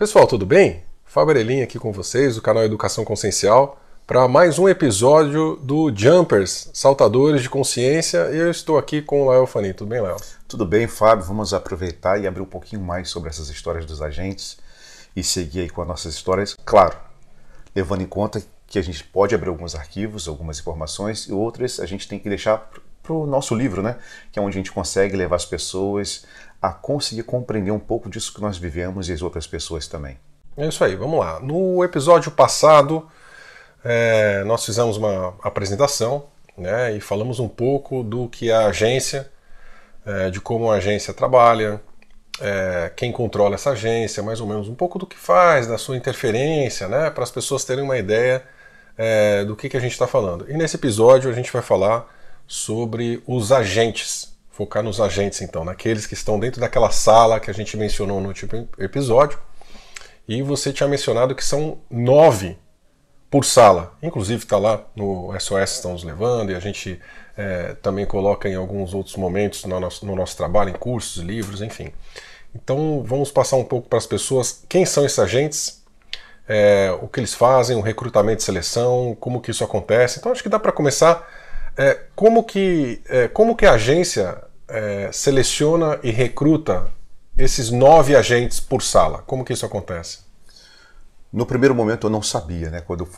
Pessoal, tudo bem? Fábio Arelinha aqui com vocês, do canal Educação Consciencial, para mais um episódio do Jumpers, Saltadores de Consciência, e eu estou aqui com o Léo Fani. Tudo bem, Léo? Tudo bem, Fábio. Vamos aproveitar e abrir um pouquinho mais sobre essas histórias dos agentes e seguir aí com as nossas histórias. Claro, levando em conta que a gente pode abrir alguns arquivos, algumas informações, e outras a gente tem que deixar para o nosso livro, né? Que é onde a gente consegue levar as pessoas a conseguir compreender um pouco disso que nós vivemos e as outras pessoas também. É isso aí, vamos lá. No episódio passado, nós fizemos uma apresentação, né, e falamos um pouco do que é a agência, de como a agência trabalha, quem controla essa agência, mais ou menos um pouco do que faz, da sua interferência, né, para as pessoas terem uma ideia do que a gente está falando. E nesse episódio a gente vai falar sobre os agentes. Focar nos agentes, então, naqueles que estão dentro daquela sala que a gente mencionou no último episódio. E você tinha mencionado que são 9 por sala. Inclusive está lá no SOS Estão Nos Levando, e a gente também coloca em alguns outros momentos no nosso trabalho, em cursos, livros, enfim. Então vamos passar um pouco para as pessoas quem são esses agentes, o que eles fazem, o recrutamento e seleção, como que isso acontece. Então acho que dá para começar. Como que a agência seleciona e recruta esses 9 agentes por sala? Como que isso acontece? No primeiro momento eu não sabia, né? Quando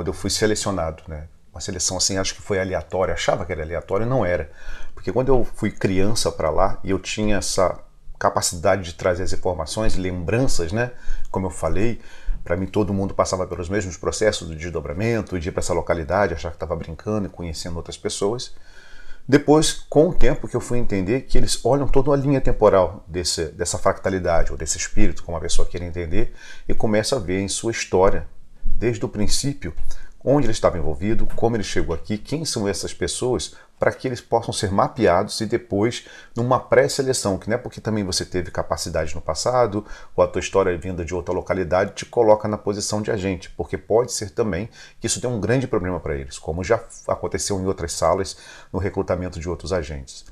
eu fui selecionado, né? Uma seleção assim, acho que foi aleatória, achava que era aleatória, não era. Porque quando eu fui criança para lá e eu tinha essa capacidade de trazer as informações, lembranças, né? Como eu falei, para mim todo mundo passava pelos mesmos processos do desdobramento, de ir para essa localidade, achar que estava brincando e conhecendo outras pessoas. Depois, com o tempo, que eu fui entender que eles olham toda a linha temporal dessa fractalidade, ou desse espírito, como a pessoa queira entender, e começa a ver em sua história, desde o princípio, onde ele estava envolvido, como ele chegou aqui, quem são essas pessoas, para que eles possam ser mapeados e depois numa pré-seleção, que não é porque também você teve capacidade no passado, ou a tua história é vinda de outra localidade, te coloca na posição de agente, porque pode ser também que isso tenha um grande problema para eles, como já aconteceu em outras salas no recrutamento de outros agentes.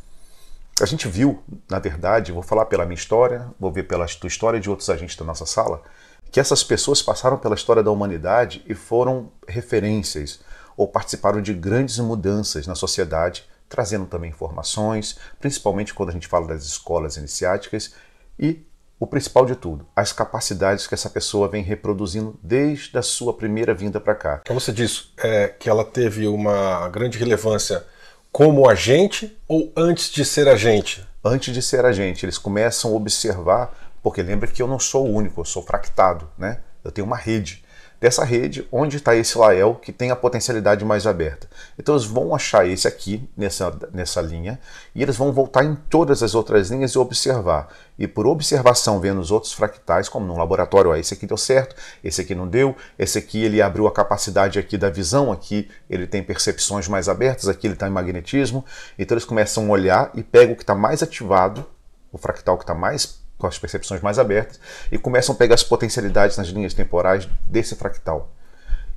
A gente viu, na verdade, vou falar pela minha história, vou ver pela tua história de outros agentes da nossa sala, que essas pessoas passaram pela história da humanidade e foram referências, ou participaram de grandes mudanças na sociedade, trazendo também informações, principalmente quando a gente fala das escolas iniciáticas, e o principal de tudo, as capacidades que essa pessoa vem reproduzindo desde a sua primeira vinda para cá. Então você diz que ela teve uma grande relevância como agente ou antes de ser agente? Antes de ser agente, eles começam a observar, porque lembra que eu não sou o único, eu sou fractado, né? Eu tenho uma rede. Dessa rede, onde está esse Lael que tem a potencialidade mais aberta. Então eles vão achar esse aqui, nessa linha, e eles vão voltar em todas as outras linhas e observar. E por observação, vendo os outros fractais, como num laboratório, ó, esse aqui deu certo, esse aqui não deu, esse aqui ele abriu a capacidade aqui da visão, aqui ele tem percepções mais abertas, aqui ele está em magnetismo. Então eles começam a olhar e pegam o que está mais ativado, o fractal que está mais com as percepções mais abertas, e começam a pegar as potencialidades nas linhas temporais desse fractal.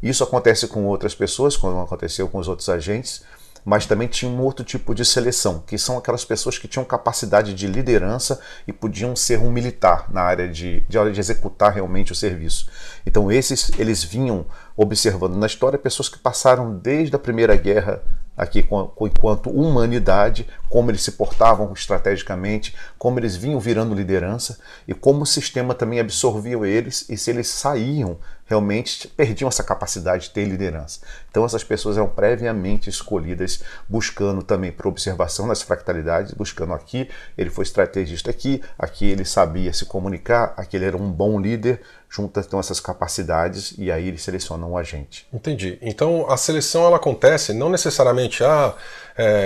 Isso acontece com outras pessoas, como aconteceu com os outros agentes, mas também tinha um outro tipo de seleção, que são aquelas pessoas que tinham capacidade de liderança e podiam ser um militar na área de executar realmente o serviço. Então eles vinham observando na história pessoas que passaram desde a Primeira Guerra aqui enquanto humanidade, como eles se portavam estrategicamente, como eles vinham virando liderança e como o sistema também absorvia eles, e se eles saíam, realmente perdiam essa capacidade de ter liderança. Então essas pessoas eram previamente escolhidas, buscando também por observação das fractalidades, buscando aqui, ele foi estrategista aqui ele sabia se comunicar, aqui ele era um bom líder, juntam então essas capacidades e aí eles selecionam o agente. Entendi. Então a seleção ela acontece não necessariamente,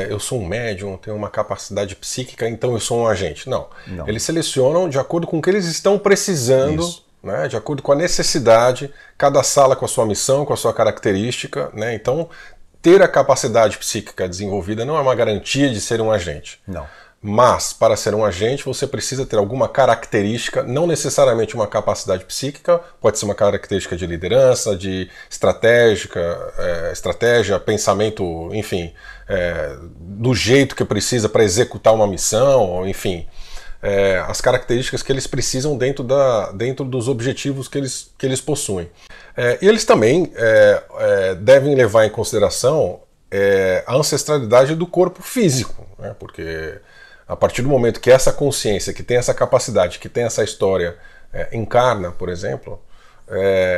eu sou um médium, tenho uma capacidade psíquica, então eu sou um agente. Não. Eles selecionam de acordo com o que eles estão precisando, né, de acordo com a necessidade, cada sala com a sua missão, com a sua característica, né? Então ter a capacidade psíquica desenvolvida não é uma garantia de ser um agente. Não. Mas, para ser um agente, você precisa ter alguma característica, não necessariamente uma capacidade psíquica, pode ser uma característica de liderança, de estratégia, pensamento, enfim, do jeito que precisa para executar uma missão, enfim. as características que eles precisam dentro dos objetivos que eles possuem. E eles também devem levar em consideração a ancestralidade do corpo físico, né? Porque a partir do momento que essa consciência, que tem essa capacidade, que tem essa história, encarna, por exemplo,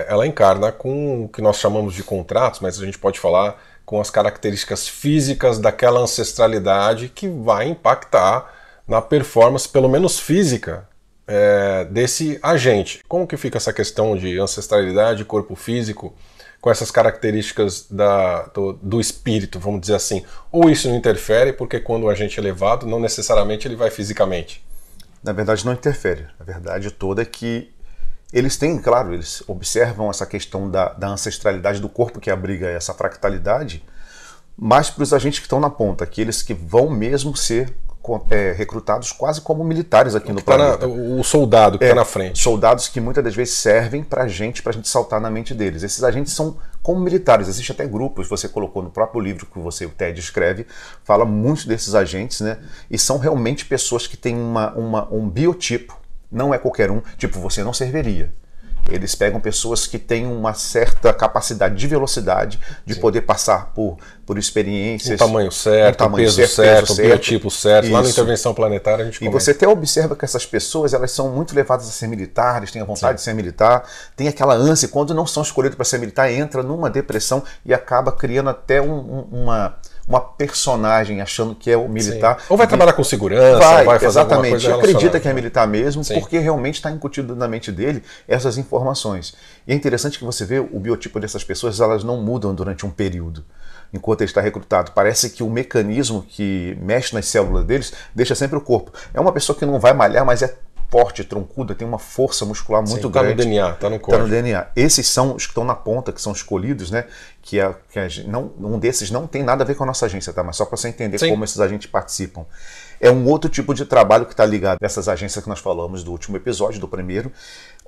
ela encarna com o que nós chamamos de contratos, mas a gente pode falar com as características físicas daquela ancestralidade que vai impactar na performance, pelo menos física, desse agente. Como que fica essa questão de ancestralidade, corpo físico, com essas características do espírito, vamos dizer assim? Ou isso não interfere, porque quando o agente é elevado, não necessariamente ele vai fisicamente? Na verdade não interfere. A verdade toda é que eles têm, claro, eles observam essa questão da ancestralidade do corpo que abriga essa fractalidade, mas para os agentes que estão na ponta, aqueles que vão mesmo ser recrutados quase como militares aqui no planeta. O soldado que está na frente. Soldados que muitas das vezes servem para a gente saltar na mente deles. Esses agentes são como militares, existe até grupos, você colocou no próprio livro que o Ted escreve, fala muito desses agentes, né? E são realmente pessoas que têm um biotipo, não é qualquer um, tipo, você não serviria. Eles pegam pessoas que têm uma certa capacidade de velocidade, de poder passar por experiências. O tamanho certo, o peso certo, o biotipo certo. Isso. Lá na Intervenção Planetária a gente comenta. E você até observa que essas pessoas, elas são muito levadas a ser militares, têm a vontade de ser militar, tem aquela ânsia, quando não são escolhidos para ser militar, entra numa depressão e acaba criando até uma personagem achando que é o militar. Ou vai trabalhar com segurança, vai fazer alguma coisa relacionada. Acredita que é militar mesmo, porque realmente está incutido na mente dele essas informações. E é interessante que você vê o biotipo dessas pessoas, elas não mudam durante um período, enquanto ele está recrutado. Parece que o mecanismo que mexe nas células deles deixa sempre o corpo. É uma pessoa que não vai malhar, mas é forte, troncuda, tem uma força muscular muito grande. Está no DNA, está no corpo. Está no DNA. Esses são os que estão na ponta, que são escolhidos, né? Um desses não tem nada a ver com a nossa agência, tá? Mas só para você entender como esses agentes participam. É um outro tipo de trabalho que está ligado a essas agências que nós falamos do último episódio, do primeiro,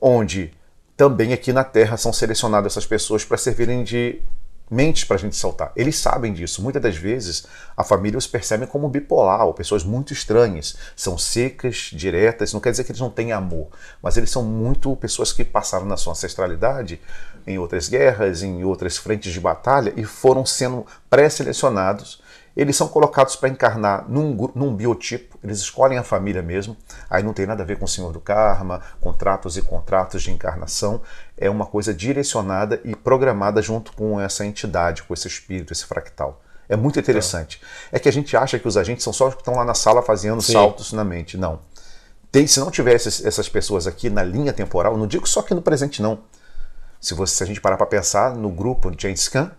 onde também aqui na Terra são selecionadas essas pessoas para servirem de mentes para a gente saltar. Eles sabem disso. Muitas das vezes a família os percebe como bipolar, ou pessoas muito estranhas. São secas, diretas, não quer dizer que eles não têm amor, mas eles são muito pessoas que passaram na sua ancestralidade em outras guerras, em outras frentes de batalha e foram sendo pré-selecionados. Eles são colocados para encarnar num biotipo, eles escolhem a família mesmo, aí não tem nada a ver com o Senhor do Karma, contratos e contratos de encarnação, é uma coisa direcionada e programada junto com essa entidade, com esse espírito, esse fractal. É muito interessante. É que a gente acha que os agentes são só os que estão lá na sala fazendo saltos na mente. Não. Se não tivesse essas pessoas aqui na linha temporal, não digo só aqui no presente não, se a gente parar para pensar no grupo de Gengis Khan,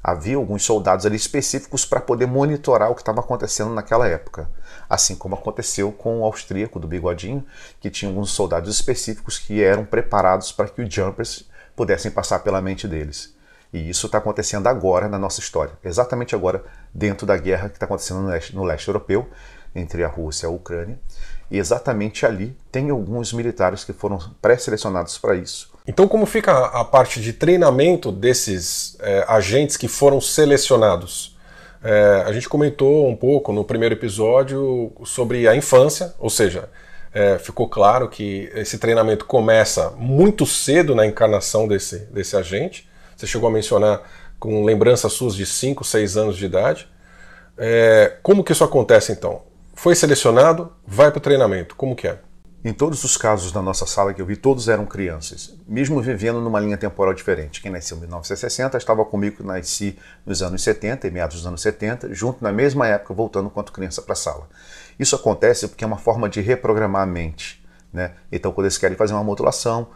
havia alguns soldados ali específicos para poder monitorar o que estava acontecendo naquela época. Assim como aconteceu com o austríaco do Bigodinho, que tinha alguns soldados específicos que eram preparados para que os Jumpers pudessem passar pela mente deles. E isso está acontecendo agora na nossa história. Exatamente agora, dentro da guerra que está acontecendo no leste europeu, entre a Rússia e a Ucrânia. E exatamente ali tem alguns militares que foram pré-selecionados para isso. Então como fica a parte de treinamento desses agentes que foram selecionados? A gente comentou um pouco no primeiro episódio sobre a infância, ou seja, ficou claro que esse treinamento começa muito cedo na encarnação desse agente. Você chegou a mencionar com lembranças suas de 5, 6 anos de idade. Como que isso acontece então? Foi selecionado, vai para o treinamento, como que é? Em todos os casos da nossa sala que eu vi, todos eram crianças, mesmo vivendo numa linha temporal diferente. Quem nasceu em 1960 estava comigo que nasci nos anos 70, em meados dos anos 70, junto na mesma época, voltando quanto criança para a sala. Isso acontece porque é uma forma de reprogramar a mente, né? Então, quando eles querem fazer uma modulação,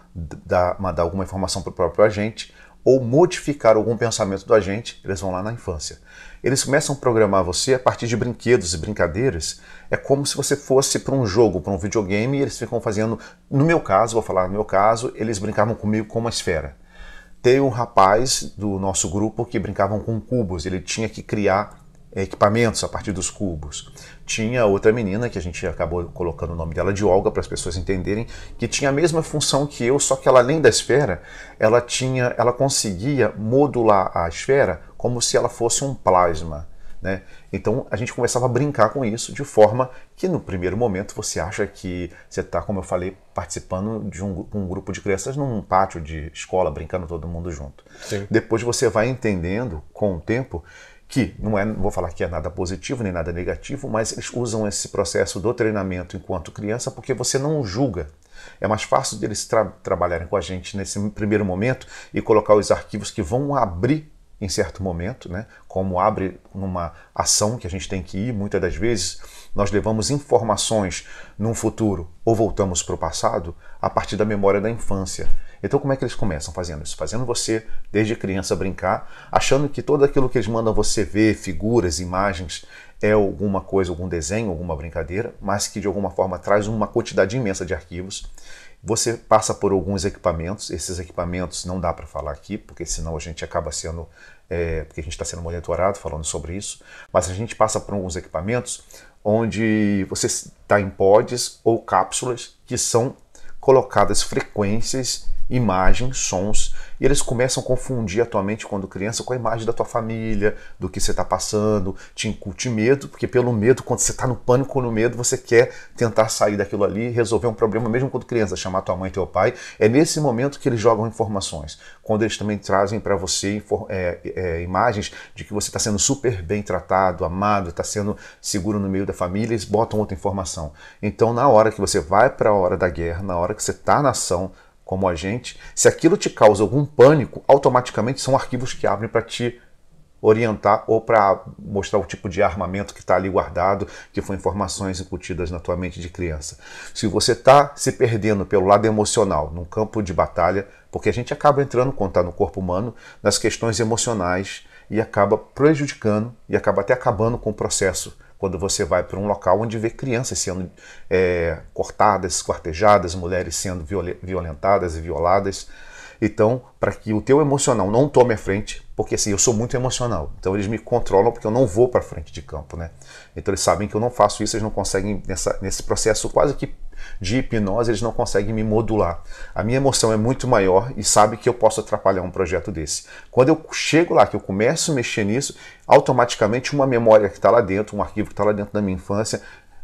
mandar alguma informação para o próprio agente, ou modificar algum pensamento do agente, eles vão lá na infância. Eles começam a programar você a partir de brinquedos e brincadeiras. É como se você fosse para um jogo, para um videogame, e eles ficam fazendo... No meu caso, vou falar no meu caso, eles brincavam comigo com uma esfera. Tem um rapaz do nosso grupo que brincavam com cubos, ele tinha que criar equipamentos a partir dos cubos. Tinha outra menina, que a gente acabou colocando o nome dela de Olga, para as pessoas entenderem, que tinha a mesma função que eu, só que ela, além da esfera, ela conseguia modular a esfera como se ela fosse um plasma. né? Então a gente começava a brincar com isso de forma que no primeiro momento você acha que você está, como eu falei, participando de um grupo de crianças num pátio de escola, brincando todo mundo junto. Sim. Depois você vai entendendo com o tempo que não vou falar que é nada positivo nem nada negativo, mas eles usam esse processo do treinamento enquanto criança porque você não julga. É mais fácil deles trabalharem com a gente nesse primeiro momento e colocar os arquivos que vão abrir em certo momento, né? Como abre numa ação que a gente tem que ir. Muitas das vezes nós levamos informações num futuro ou voltamos para o passado a partir da memória da infância. Então como é que eles começam fazendo isso? Fazendo você, desde criança, brincar, achando que tudo aquilo que eles mandam você ver, figuras, imagens, é alguma coisa, algum desenho, alguma brincadeira, mas que de alguma forma traz uma quantidade imensa de arquivos. Você passa por alguns equipamentos, esses equipamentos não dá para falar aqui, porque senão a gente acaba sendo, porque a gente está sendo monitorado falando sobre isso, mas a gente passa por alguns equipamentos onde você está em pods ou cápsulas que são colocadas frequências, imagens, sons, e eles começam a confundir a tua mente quando criança com a imagem da tua família, do que você está passando, te incute medo, porque pelo medo, quando você está no pânico ou no medo, você quer tentar sair daquilo ali, resolver um problema, mesmo quando criança, chamar tua mãe e teu pai. É nesse momento que eles jogam informações, quando eles também trazem para você imagens de que você está sendo super bem tratado, amado, está sendo seguro no meio da família, eles botam outra informação. Então, na hora que você vai para a hora da guerra, na hora que você está na ação, como agente, se aquilo te causa algum pânico, automaticamente são arquivos que abrem para te orientar ou para mostrar o tipo de armamento que está ali guardado, que foram informações incutidas na tua mente de criança. Se você está se perdendo pelo lado emocional, num campo de batalha, porque a gente acaba entrando, quando está no corpo humano, nas questões emocionais e acaba prejudicando e acaba até acabando com o processo. Quando você vai para um local onde vê crianças sendo cortadas, esquartejadas, mulheres sendo violentadas e violadas. Então, para que o teu emocional não tome a frente, porque assim, eu sou muito emocional, então eles me controlam porque eu não vou para frente de campo, né? Então eles sabem que eu não faço isso, eles não conseguem, nesse processo quase que de hipnose, eles não conseguem me modular. A minha emoção é muito maior e sabe que eu posso atrapalhar um projeto desse. Quando eu chego lá, que eu começo a mexer nisso, automaticamente uma memória que está lá dentro, um arquivo que está lá dentro da minha infância,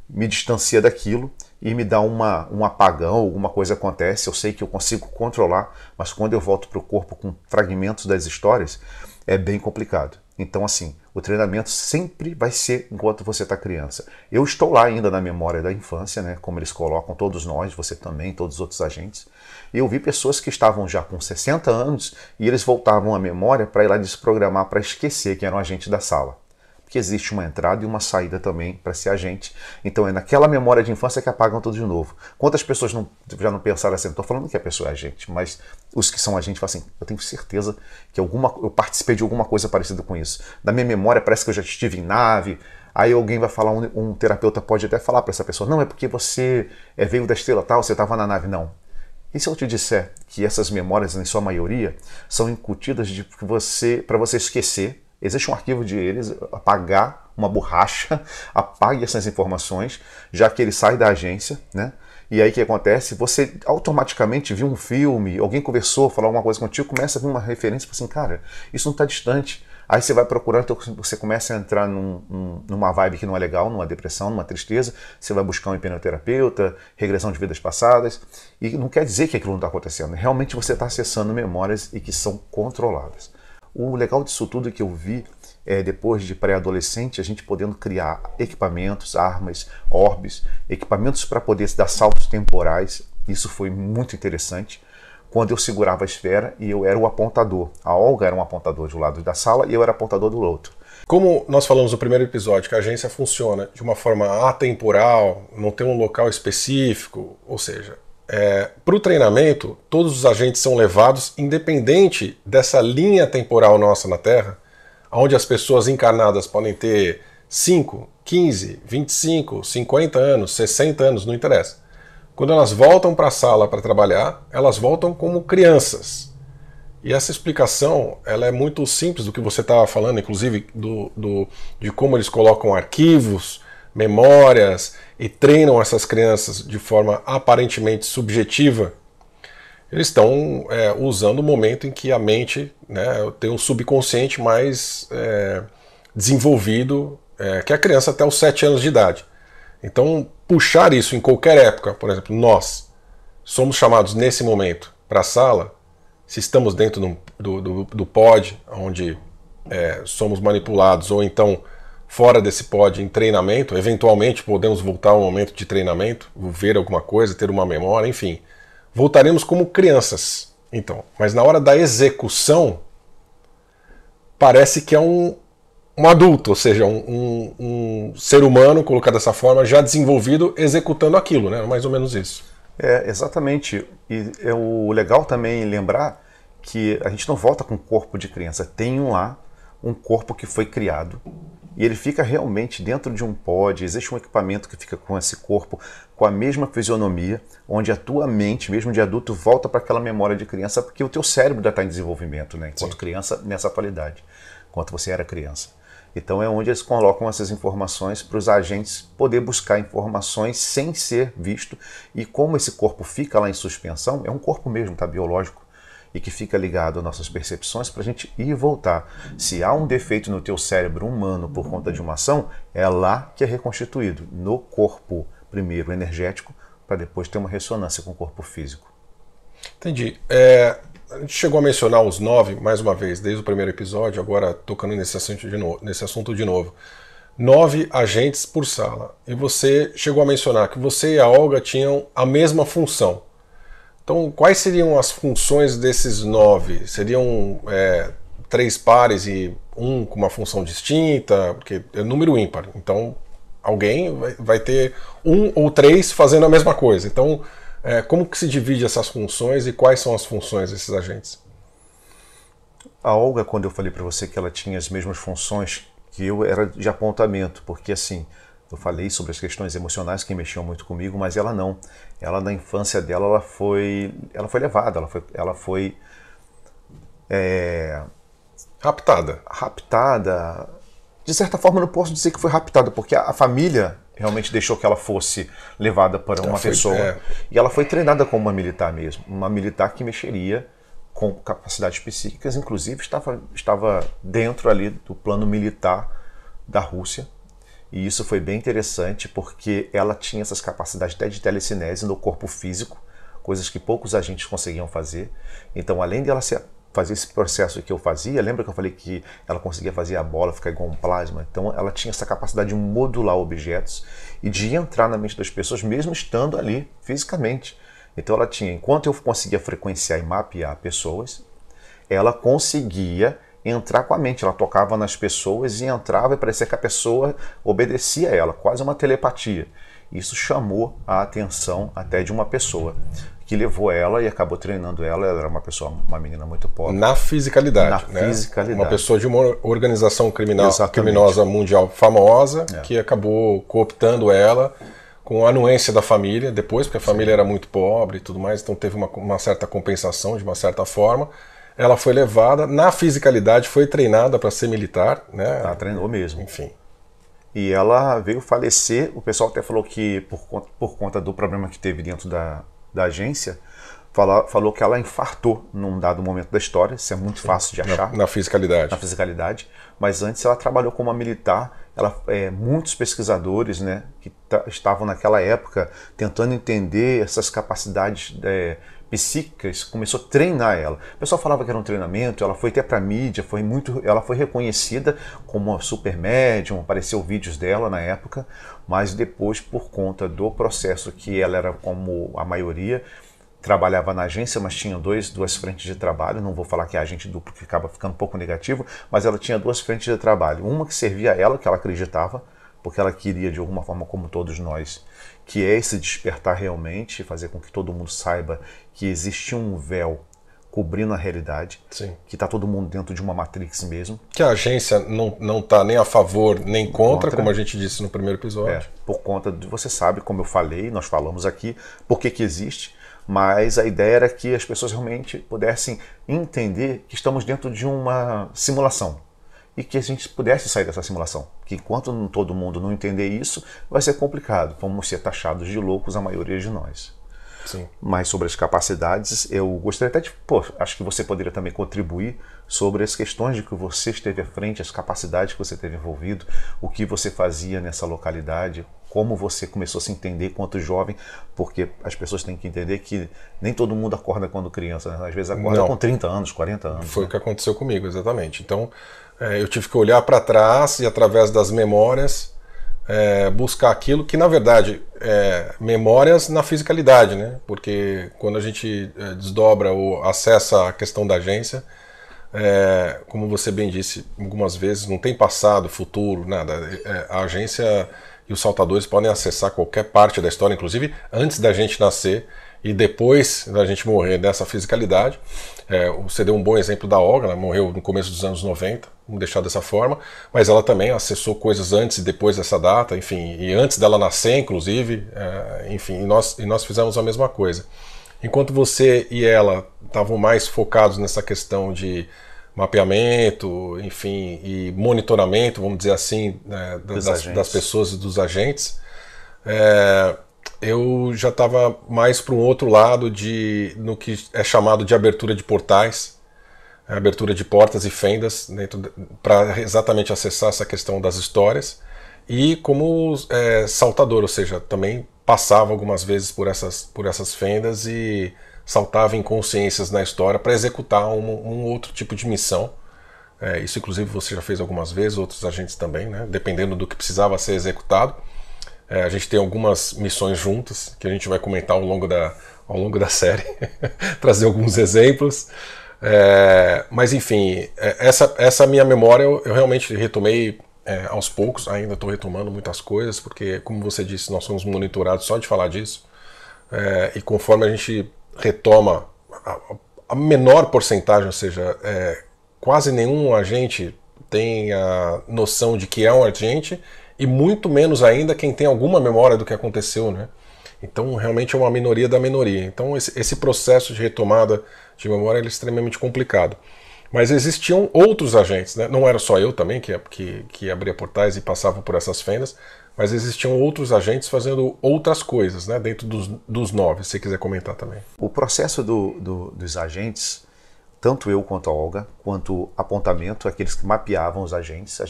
me distancia daquilo e me dá um apagão, alguma coisa acontece, eu sei que eu consigo controlar, mas quando eu volto para o corpo com fragmentos das histórias, é bem complicado. Então, assim, o treinamento sempre vai ser enquanto você está criança. Eu estou lá ainda na memória da infância, né, como eles colocam, todos nós, você também, todos os outros agentes, e eu vi pessoas que estavam já com 60 anos e eles voltavam à memória para ir lá desprogramar, para esquecer que eram agentes da sala. Que existe uma entrada e uma saída também para ser agente. Então é naquela memória de infância que apagam tudo de novo. Quantas pessoas já não pensaram assim, não estou falando que a pessoa é agente, mas os que são agentes falam assim, eu tenho certeza que eu participei de alguma coisa parecida com isso. Da minha memória parece que eu já estive em nave. Aí alguém vai falar, um terapeuta pode até falar para essa pessoa, não, é porque você veio da estrela tal, você estava na nave. Não. E se eu te disser que essas memórias, em sua maioria, são incutidas para você esquecer. Existe um arquivo de eles, apagar uma borracha, apague essas informações, já que ele sai da agência, né? E aí o que acontece? Você automaticamente viu um filme, alguém conversou, falou alguma coisa contigo, começa a vir uma referência e fala assim, cara, isso não está distante. Aí você vai procurando, então você começa a entrar numa vibe que não é legal, numa depressão, numa tristeza, você vai buscar um hipnoterapeuta, regressão de vidas passadas, e não quer dizer que aquilo não está acontecendo, realmente você está acessando memórias e que são controladas. O legal disso tudo é que eu vi, depois de pré-adolescente, a gente podendo criar equipamentos, armas, orbes, equipamentos para poder dar saltos temporais. Isso foi muito interessante. Quando eu segurava a esfera e eu era o apontador. A Olga era um apontador de um lado da sala e eu era apontador do outro. Como nós falamos no primeiro episódio, que a agência funciona de uma forma atemporal, não tem um local específico, ou seja, para o treinamento, todos os agentes são levados independente dessa linha temporal nossa na Terra, onde as pessoas encarnadas podem ter 5, 15, 25, 50 anos, 60 anos, não interessa. Quando elas voltam para a sala para trabalhar, elas voltam como crianças. E essa explicação ela é muito simples do que você estava falando, inclusive de como eles colocam arquivos, memórias e treinam essas crianças de forma aparentemente subjetiva. Eles estão usando o momento em que a mente, né, tem um subconsciente mais desenvolvido, que é a criança até os 7 anos de idade. Então, puxar isso em qualquer época, por exemplo, nós somos chamados nesse momento para a sala, se estamos dentro do pod, onde somos manipulados, ou então fora desse pod em treinamento, eventualmente podemos voltar a um momento de treinamento, ver alguma coisa, ter uma memória, enfim. Voltaremos como crianças, então. Mas na hora da execução, parece que é um adulto, ou seja, um ser humano, colocado dessa forma, já desenvolvido, executando aquilo, né? Mais ou menos isso. Exatamente. E o legal também lembrar que a gente não volta com o corpo de criança. Tem lá um corpo que foi criado e ele fica realmente dentro de um pod. Existe um equipamento que fica com esse corpo, com a mesma fisionomia, onde a tua mente, mesmo de adulto, volta para aquela memória de criança, porque o teu cérebro ainda está em desenvolvimento, né? Enquanto criança, nessa qualidade, enquanto você era criança. Então é onde eles colocam essas informações para os agentes poder buscar informações sem ser visto. E como esse corpo fica lá em suspensão, é um corpo mesmo, tá, biológico, e que fica ligado às nossas percepções para a gente ir e voltar. Se há um defeito no teu cérebro humano por conta de uma ação, é lá que é reconstituído, no corpo primeiro energético, para depois ter uma ressonância com o corpo físico. Entendi. A gente chegou a mencionar os 9, mais uma vez, desde o primeiro episódio, agora tocando nesse assunto de novo. 9 agentes por sala. E você chegou a mencionar que você e a Olga tinham a mesma função. Então, quais seriam as funções desses 9? Seriam 3 pares e um com uma função distinta? Porque é número ímpar. Então, alguém vai ter 1 ou 3 fazendo a mesma coisa. Então, como que se divide essas funções e quais são as funções desses agentes? A Olga, quando eu falei para você que ela tinha as mesmas funções que eu, era de apontamento, porque assim, eu falei sobre as questões emocionais que mexiam muito comigo, mas ela não. Ela, na infância dela, ela foi levada, ela foi raptada. De certa forma, eu não posso dizer que foi raptada, porque a família realmente deixou que ela fosse levada para uma pessoa. E ela foi treinada como uma militar mesmo. Uma militar que mexeria com capacidades psíquicas, inclusive estava dentro ali do plano militar da Rússia. E isso foi bem interessante porque ela tinha essas capacidades até de telecinese no corpo físico, coisas que poucos agentes conseguiam fazer. Então, além de ela fazer esse processo que eu fazia, lembra que eu falei que ela conseguia fazer a bola ficar igual um plasma? Então ela tinha essa capacidade de modular objetos e de entrar na mente das pessoas mesmo estando ali fisicamente. Então ela tinha, enquanto eu conseguia frequenciar e mapear pessoas, ela conseguia entrar com a mente, ela tocava nas pessoas e entrava e parecia que a pessoa obedecia a ela, quase uma telepatia. Isso chamou a atenção até de uma pessoa, que levou ela e acabou treinando ela. Ela era uma menina muito pobre. Na fisicalidade, né? Fisicalidade. Uma pessoa de uma organização criminosa mundial famosa, que acabou cooptando ela com a anuência da família depois, porque a família era muito pobre e tudo mais, então teve uma certa compensação de uma certa forma. Ela foi levada na fisicalidade, foi treinada para ser militar, né? Ela treinou mesmo. Enfim. E ela veio falecer. O pessoal até falou que por conta do problema que teve dentro da agência, falou que ela infartou num dado momento da história. Isso é muito fácil de achar. Na fisicalidade. Na fisicalidade. Mas antes ela trabalhou como uma militar. Muitos pesquisadores, né, que estavam naquela época tentando entender essas capacidades psíquicas, começou a treinar ela. O pessoal falava que era um treinamento, ela foi até para a mídia, ela foi reconhecida como uma super médium, apareceu vídeos dela na época, mas depois, por conta do processo que ela era como a maioria, trabalhava na agência, mas tinha duas frentes de trabalho, não vou falar que é agente duplo, que acaba ficando um pouco negativo, mas ela tinha 2 frentes de trabalho. Uma que servia a ela, que ela acreditava, porque ela queria de alguma forma, como todos nós, que é esse despertar realmente, fazer com que todo mundo saiba que existe um véu cobrindo a realidade, Sim. que está todo mundo dentro de uma matrix mesmo. Que a agência não está nem a favor nem contra, como a gente disse no primeiro episódio. Por conta de, você sabe, como eu falei, nós falamos aqui, por que existe, mas a ideia era que as pessoas realmente pudessem entender que estamos dentro de uma simulação. E que a gente pudesse sair dessa simulação. Que enquanto todo mundo não entender isso, vai ser complicado. Vamos ser taxados de loucos, a maioria de nós. Sim. Mas sobre as capacidades, eu gostaria até de, acho que você poderia também contribuir sobre as questões de que você esteve à frente, as capacidades que você teve envolvido, o que você fazia nessa localidade, como você começou a se entender quanto jovem, porque as pessoas têm que entender que nem todo mundo acorda quando criança, né? Às vezes acorda com 30 anos, 40 anos. Foi o que aconteceu comigo, exatamente. Então, eu tive que olhar para trás e, através das memórias, buscar aquilo que, na verdade, memórias na fisicalidade, né? Porque quando a gente desdobra ou acessa a questão da agência, como você bem disse algumas vezes, não tem passado, futuro, nada. A agência e os saltadores podem acessar qualquer parte da história, inclusive antes da gente nascer e depois da gente morrer dessa fisicalidade. Você deu um bom exemplo da Olga, ela morreu no começo dos anos 90, vamos deixar dessa forma, mas ela também acessou coisas antes e depois dessa data, enfim, e antes dela nascer, inclusive, enfim, e nós fizemos a mesma coisa. Enquanto você e ela estavam mais focados nessa questão de mapeamento, enfim, e monitoramento, vamos dizer assim, das pessoas e dos agentes, eu já estava mais para um outro lado no que é chamado de abertura de portais, abertura de portas e fendas para exatamente acessar essa questão das histórias, e como saltador, ou seja, também passava algumas vezes por essas fendas e saltava em consciências na história para executar um outro tipo de missão. Isso inclusive você já fez algumas vezes, outros agentes também, né? Dependendo do que precisava ser executado. A gente tem algumas missões juntas que a gente vai comentar ao longo da série, trazer alguns exemplos. Mas enfim, essa minha memória eu realmente retomei aos poucos, ainda estou retomando muitas coisas, porque, como você disse, nós somos monitorados só de falar disso, e conforme a gente retoma a menor porcentagem, ou seja, quase nenhum agente tem a noção de que é um agente, e muito menos ainda quem tem alguma memória do que aconteceu, né? Então, realmente é uma minoria da minoria. Então, esse processo de retomada de memória é extremamente complicado. Mas existiam outros agentes, né? Não era só eu também que abria portais e passava por essas fendas, mas existiam outros agentes fazendo outras coisas, né? Dentro dos 9, se você quiser comentar também. O processo dos agentes, tanto eu quanto a Olga, quanto apontamento, aqueles que mapeavam os agentes,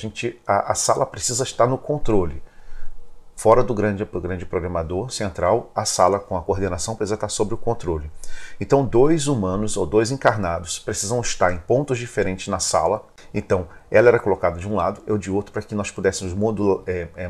a sala precisa estar no controle. Fora do grande programador central, a sala com a coordenação precisa estar sob o controle. Então, 2 humanos ou 2 encarnados precisam estar em pontos diferentes na sala. Então, ela era colocada de um lado, eu de outro, para que nós pudéssemos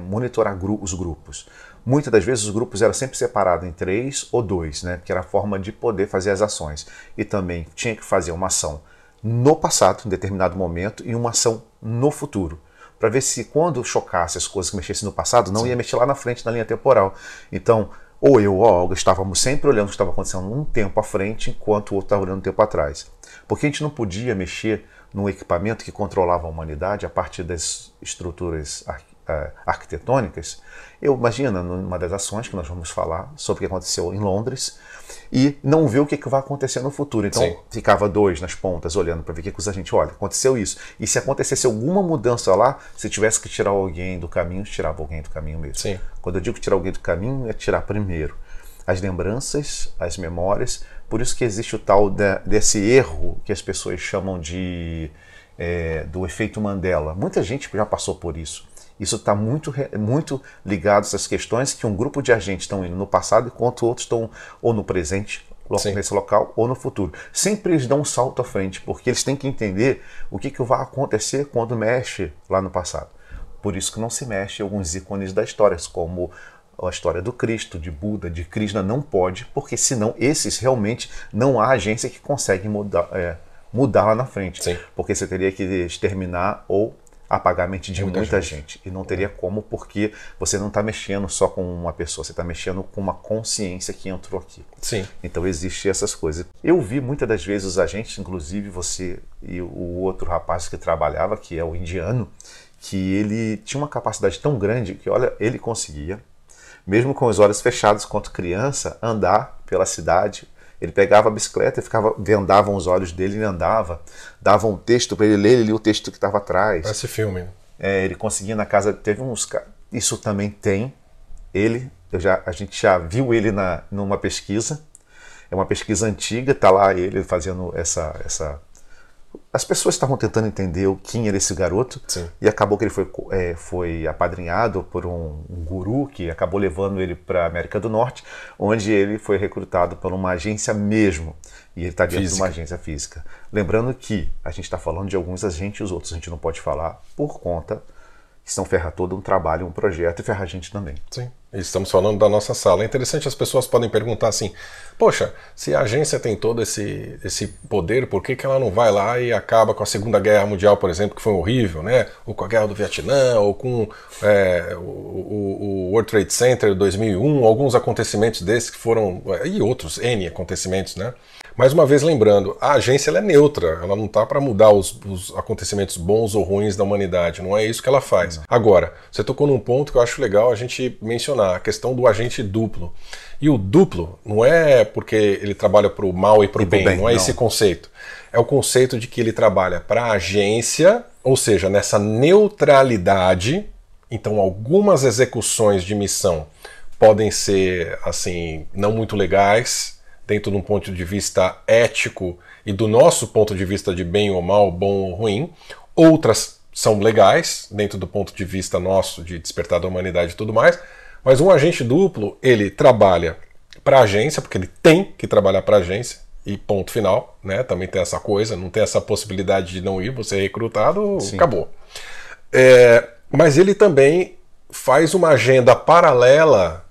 monitorar os grupos. Muitas das vezes os grupos eram sempre separados em 3 ou 2, né? Que era a forma de poder fazer as ações. E também tinha que fazer uma ação no passado, em determinado momento, e uma ação no futuro, para ver se quando chocasse as coisas que mexessem no passado, não ia mexer lá na frente na linha temporal. Então, ou eu ou a Olga estávamos sempre olhando o que estava acontecendo um tempo à frente, enquanto o outro estava olhando um tempo atrás. Porque a gente não podia mexer num equipamento que controlava a humanidade a partir das estruturas arquitetônicas. Eu imagino, numa das ações que nós vamos falar sobre o que aconteceu em Londres, e não ver o que vai acontecer no futuro. Então, ficava 2 nas pontas olhando para ver o que os agentes, olha, aconteceu isso. E se acontecesse alguma mudança lá, se tivesse que tirar alguém do caminho, tirava alguém do caminho mesmo. Sim. Quando eu digo tirar alguém do caminho, é tirar primeiro as lembranças, as memórias. Por isso que existe o tal desse erro que as pessoas chamam do efeito Mandela. Muita gente já passou por isso. Isso está muito ligado a essas questões que um grupo de agentes estão indo no passado enquanto outros estão ou no presente, nesse local, ou no futuro. Sempre eles dão um salto à frente, porque eles têm que entender o que vai acontecer quando mexe lá no passado. Por isso que não se mexe alguns ícones da história, como a história do Cristo, de Buda, de Krishna, não pode, porque senão esses realmente não há agência que consegue mudar lá na frente. Sim. Porque você teria que exterminar ou apagar a mente de muita gente. E não teria como, porque você não está mexendo só com uma pessoa, você está mexendo com uma consciência que entrou aqui. Sim. Então existem essas coisas. Eu vi muitas das vezes os agentes, inclusive você e o outro rapaz que trabalhava, que é o indiano, que ele tinha uma capacidade tão grande que, olha, ele conseguia, mesmo com os olhos fechados, quanto criança, andar pela cidade. Ele pegava a bicicleta e vendavam os olhos dele e andava, dava um texto para ele ler, ele lia o texto que estava atrás. Esse filme. Ele conseguia na casa, teve uns... Isso também tem. A gente já viu ele numa pesquisa, É uma pesquisa antiga, tá lá ele fazendo essa... As pessoas estavam tentando entender quem era esse garoto. Sim. E acabou que ele foi apadrinhado por um guru que acabou levando ele para a América do Norte, onde ele foi recrutado por uma agência mesmo. E ele está dentro de uma agência física. Lembrando que a gente está falando de alguns agentes, os outros a gente não pode falar por conta que senão ferra todo um trabalho, um projeto e ferra a gente também. Sim, estamos falando da nossa sala. É interessante, as pessoas podem perguntar assim, poxa, se a agência tem todo esse poder, por que ela não vai lá e acaba com a Segunda Guerra Mundial, por exemplo, que foi horrível, né? Ou com a Guerra do Vietnã, ou com o World Trade Center 2001, alguns acontecimentos desses que foram, e outros, N acontecimentos, né? Mais uma vez lembrando, a agência ela é neutra, ela não está para mudar os acontecimentos bons ou ruins da humanidade, não é isso que ela faz. Não. Agora, você tocou num ponto que eu acho legal a gente mencionar, a questão do agente duplo. E o duplo não é porque ele trabalha para o mal e para o bem, não é esse conceito. É o conceito de que ele trabalha para a agência, ou seja, nessa neutralidade. Então algumas execuções de missão podem ser assim não muito legais, dentro de um ponto de vista ético e do nosso ponto de vista de bem ou mal, bom ou ruim. Outras são legais, dentro do ponto de vista nosso de despertar da humanidade e tudo mais. Mas um agente duplo, ele trabalha para a agência, porque ele tem que trabalhar para a agência, e ponto final, né? Também tem essa coisa, não tem essa possibilidade de não ir, você é recrutado, sim, acabou. Mas ele também faz uma agenda paralela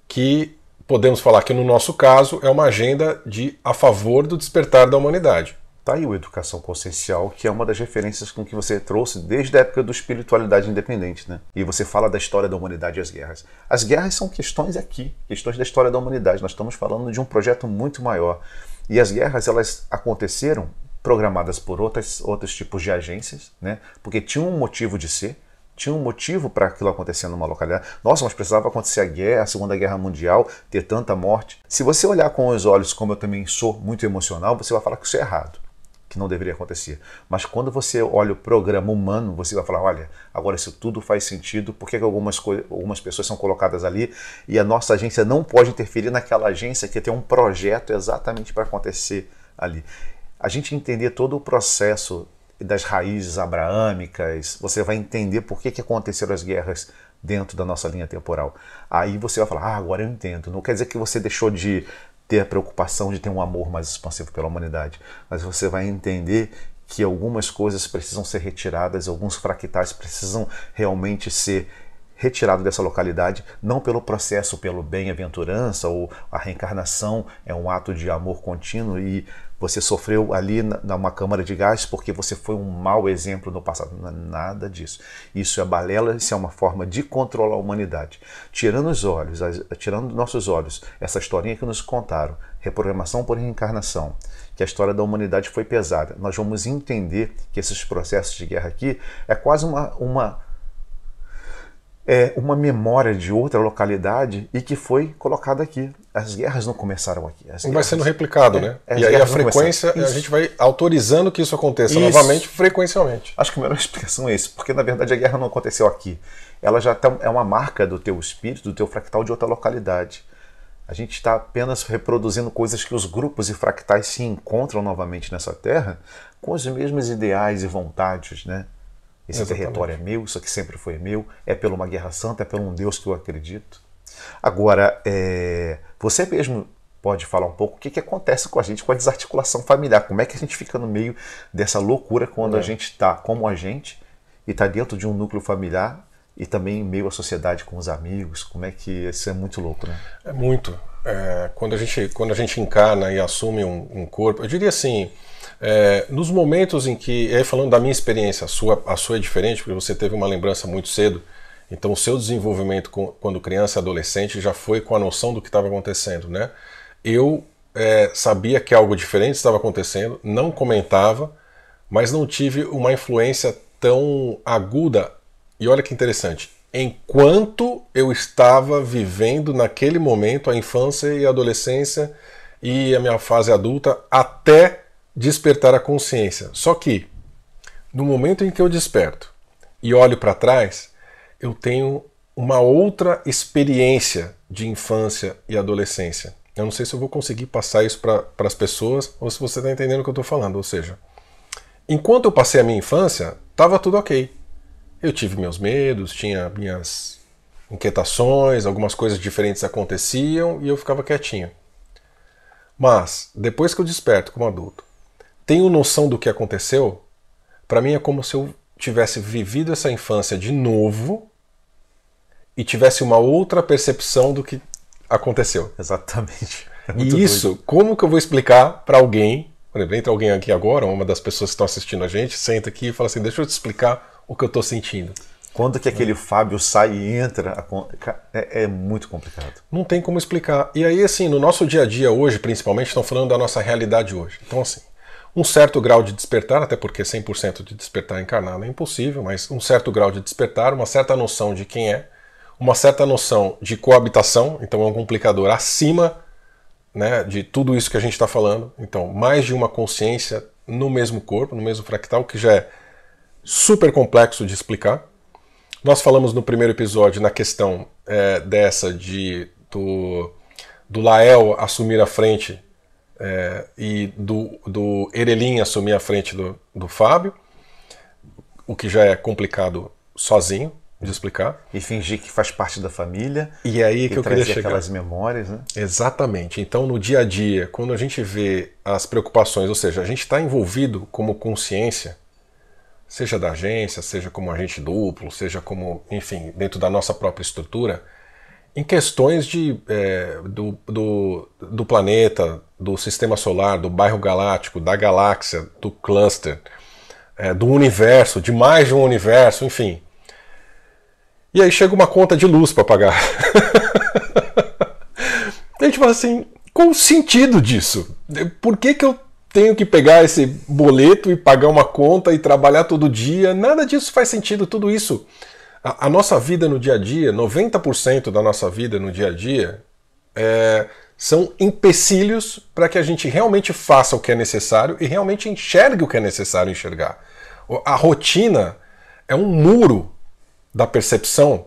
que podemos falar que no nosso caso é uma agenda a favor do despertar da humanidade. Tá aí o Educação Consciencial, que é uma das referências com que você trouxe desde a época do Espiritualidade Independente, né? E você fala da história da humanidade e as guerras. As guerras são questões aqui, questões da história da humanidade. Nós estamos falando de um projeto muito maior. E as guerras, elas aconteceram programadas por outros tipos de agências, né? Porque tinha um motivo de ser. Tinha um motivo para aquilo acontecer numa localidade. Nossa, mas precisava acontecer a guerra, a Segunda Guerra Mundial, ter tanta morte. Se você olhar com os olhos, como eu também sou muito emocional, você vai falar que isso é errado, que não deveria acontecer. Mas quando você olha o programa humano, você vai falar, olha, agora isso tudo faz sentido, por que algumas pessoas são colocadas ali e a nossa agência não pode interferir naquela agência que tem um projeto exatamente para acontecer ali. A gente entender todo o processo das raízes abraâmicas, você vai entender por que aconteceram as guerras dentro da nossa linha temporal. Aí você vai falar, agora eu entendo. Não quer dizer que você deixou de ter a preocupação de ter um amor mais expansivo pela humanidade, mas você vai entender que algumas coisas precisam ser retiradas, alguns fractais precisam realmente ser retirados dessa localidade, não pelo processo, pelo bem-aventurança ou a reencarnação é um ato de amor contínuo e você sofreu ali numa câmara de gás porque você foi um mau exemplo no passado. Não é nada disso. Isso é balela, isso é uma forma de controlar a humanidade. Tirando os olhos, tirando dos nossos olhos essa historinha que nos contaram, reprogramação por reencarnação, que a história da humanidade foi pesada, nós vamos entender que esses processos de guerra aqui é quase uma memória de outra localidade e que foi colocada aqui. As guerras não começaram aqui. Vai sendo replicado, né? E aí a frequência, a gente vai autorizando que isso aconteça novamente, frequencialmente. Acho que a melhor explicação é isso, porque na verdade a guerra não aconteceu aqui. Ela já é uma marca do teu espírito, do teu fractal de outra localidade. A gente está apenas reproduzindo coisas que os grupos e fractais se encontram novamente nessa Terra com os mesmos ideais e vontades, né? Esse território é meu, isso aqui sempre foi meu, é por uma guerra santa, é por um Deus que eu acredito. Agora, você mesmo pode falar um pouco o que acontece com a gente, com a desarticulação familiar, como é que a gente fica no meio dessa loucura quando a gente está como a gente e está dentro de um núcleo familiar e também em meio à sociedade com os amigos, como é que isso é muito louco, né? É muito. Quando a gente encarna e assume um corpo, eu diria assim, nos momentos em que, aí falando da minha experiência, a sua é diferente, porque você teve uma lembrança muito cedo, então o seu desenvolvimento quando criança e adolescente já foi com a noção do que estava acontecendo, né? Eu sabia que algo diferente estava acontecendo, não comentava, mas não tive uma influência tão aguda, e olha que interessante, enquanto eu estava vivendo naquele momento a infância e a adolescência e a minha fase adulta até despertar a consciência. Só que no momento em que eu desperto e olho para trás, eu tenho uma outra experiência de infância e adolescência. Eu não sei se eu vou conseguir passar isso para as pessoas ou se você está entendendo o que eu estou falando. Ou seja, enquanto eu passei a minha infância, estava tudo ok. Eu tive meus medos, tinha minhas inquietações, algumas coisas diferentes aconteciam e eu ficava quietinho. Mas, depois que eu desperto como adulto, tenho noção do que aconteceu, para mim é como se eu tivesse vivido essa infância de novo e tivesse uma outra percepção do que aconteceu. Exatamente. E isso, doido. Como que eu vou explicar para alguém? Por exemplo, entra alguém aqui agora, uma das pessoas que estão assistindo a gente, senta aqui e fala assim, deixa eu te explicar o que eu estou sentindo. Quando que aquele Fábio sai e entra, é muito complicado. Não tem como explicar. E aí, assim, no nosso dia a dia hoje, principalmente, estão falando da nossa realidade hoje. Então, assim, um certo grau de despertar, até porque 100% de despertar encarnado é impossível, mas um certo grau de despertar, uma certa noção de quem é, uma certa noção de coabitação, então é um complicador acima, né, de tudo isso que a gente está falando. Então, mais de uma consciência no mesmo corpo, no mesmo fractal, que já é super complexo de explicar. Nós falamos no primeiro episódio na questão dessa do Lael assumir a frente e do Erelin assumir a frente do Fábio, o que já é complicado sozinho de explicar. E fingir que faz parte da família. E aí que eu queria chegar. Aquelas memórias, né? Exatamente. Então, no dia a dia, quando a gente vê as preocupações, ou seja, a gente está envolvido como consciência, seja da agência, seja como agente duplo, seja como, enfim, dentro da nossa própria estrutura, em questões do planeta, do sistema solar, do bairro galáctico, da galáxia, do cluster, do universo, de mais de um universo, enfim. E aí chega uma conta de luz para pagar. A gente fala assim, qual o sentido disso? Por que eu tenho que pegar esse boleto e pagar uma conta e trabalhar todo dia? Nada disso faz sentido, tudo isso. A nossa vida no dia a dia, 90% da nossa vida no dia a dia, são empecilhos para que a gente realmente faça o que é necessário e realmente enxergue o que é necessário enxergar. A rotina é um muro da percepção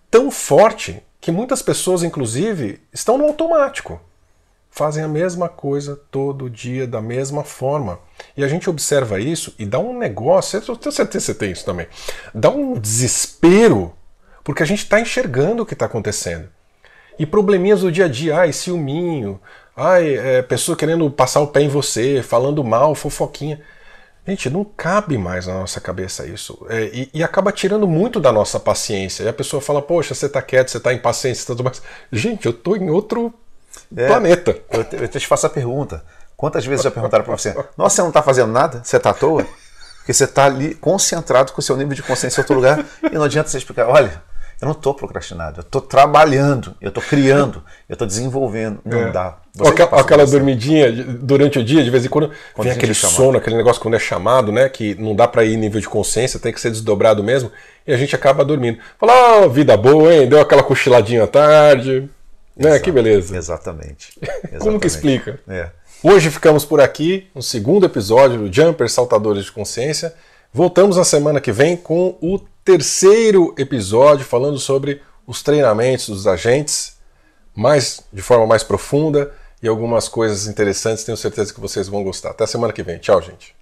tão forte que muitas pessoas, inclusive, estão no automático. Fazem a mesma coisa todo dia, da mesma forma. E a gente observa isso e dá um negócio, eu tenho certeza que você tem isso também, dá um desespero, porque a gente está enxergando o que está acontecendo. E probleminhas do dia a dia, ciúminho, pessoa querendo passar o pé em você, falando mal, fofoquinha. Gente, não cabe mais na nossa cabeça isso. E acaba tirando muito da nossa paciência. E a pessoa fala, poxa, você está quieto, você está impaciente, você está... Gente, eu estou em outro... planeta. Eu te faço a pergunta. Quantas vezes já perguntaram para você, nossa, você não está fazendo nada? Você está à toa? Porque você está ali concentrado com o seu nível de consciência em outro lugar e não adianta você explicar, olha, eu não estou procrastinado, eu estou trabalhando, eu estou criando, eu estou desenvolvendo. Não dá. Aquela dormidinha durante o dia, de vez em quando vem aquele sono, aquele negócio quando é chamado, né, que não dá para ir em nível de consciência, tem que ser desdobrado mesmo, e a gente acaba dormindo. Fala, vida boa, hein? Deu aquela cochiladinha à tarde. Que beleza. Exatamente. Como que explica? Hoje ficamos por aqui, no segundo episódio do Jumper Saltadores de Consciência. Voltamos na semana que vem com o terceiro episódio, falando sobre os treinamentos dos agentes, de forma mais profunda, e algumas coisas interessantes. Tenho certeza que vocês vão gostar. Até a semana que vem. Tchau, gente.